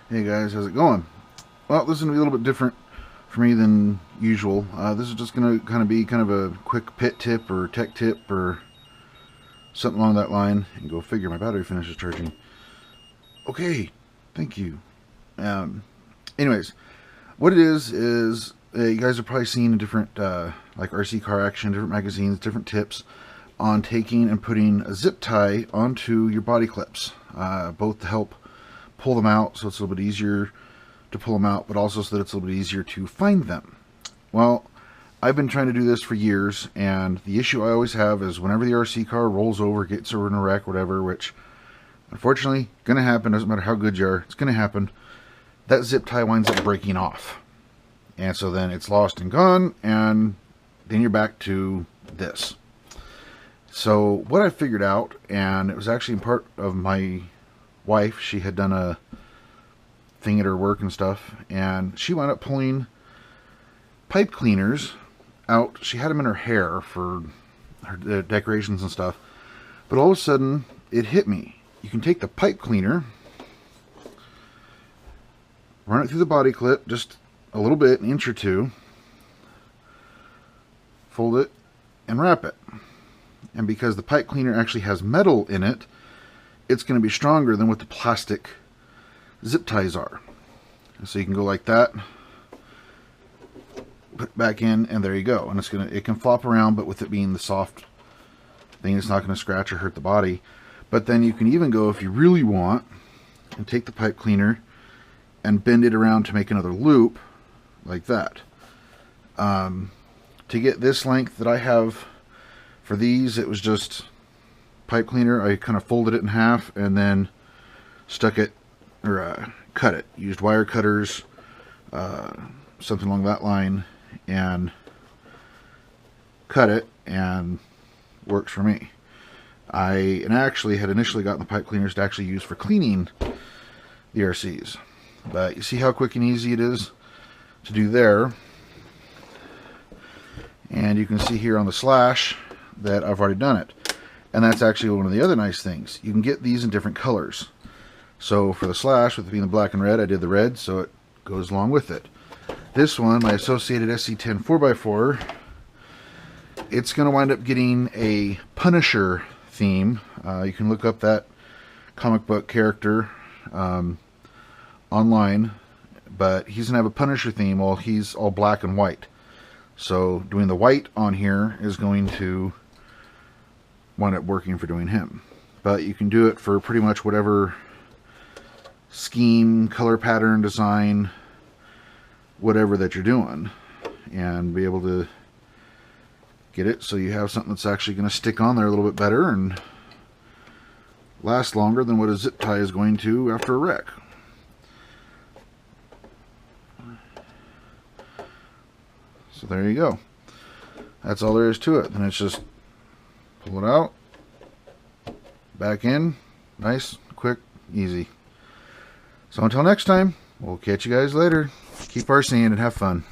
Hey guys, how's it going? Well, this is going to be a little bit different for me than usual. This is just going to be kind of a quick pit tip or tech tip or something along that line. And go figure, my battery finishes charging. Okay, thank you. Um, Anyways, what it is you guys have probably seen in different like RC car action, different magazines, different tips on taking and putting a zip tie onto your body clips, both to help pull them out so it's a little bit easier to pull them out, but also so that it's a little bit easier to find them. Well, I've been trying to do this for years, and the issue I always have is whenever the RC car rolls over, gets over in a wreck, whatever, which unfortunately going to happen, doesn't matter how good you are, it's going to happen, that zip tie winds up breaking off. And so then it's lost and gone, and then you're back to this. So what I figured out, and it was actually part of my wife, she had done a thing at her work and stuff, and she wound up pulling pipe cleaners out. She had them in her hair for her decorations and stuff, but all of a sudden it hit me. You can take the pipe cleaner, run it through the body clip just a little bit, an inch or two, fold it and wrap it. And because the pipe cleaner actually has metal in it, it's going to be stronger than what the plastic zip ties are. So you can go like that, put it back in, and there you go. And it can flop around, but with it being the soft thing, it's not going to scratch or hurt the body. But then you can even go, if you really want, and take the pipe cleaner and bend it around to make another loop like that. To get this length that I have for these, it was just pipe cleaner. I kind of folded it in half and then stuck it, or cut it. Used wire cutters, something along that line, and cut it, and works for me. I actually had initially gotten the pipe cleaners to actually use for cleaning the RCs. But you see how quick and easy it is to do there. And you can see here on the slash that I've already done it. And that's actually one of the other nice things. You can get these in different colors. So for the slash, with it being the black and red, I did the red, so it goes along with it. This one, my Associated SC10 4x4, it's going to wind up getting a Punisher theme. You can look up that comic book character online, but he's going to have a Punisher theme. Well, he's all black and white. So doing the white on here is going to wind up working for doing him. But you can do it for pretty much whatever scheme, color pattern, design, whatever that you're doing, and be able to get it so you have something that's actually going to stick on there a little bit better and last longer than what a zip tie is going to after a wreck. So there you go. That's all there is to it. Then it's just pull it out, back in, nice, quick, easy. So until next time, we'll catch you guys later. Keep RCing and have fun.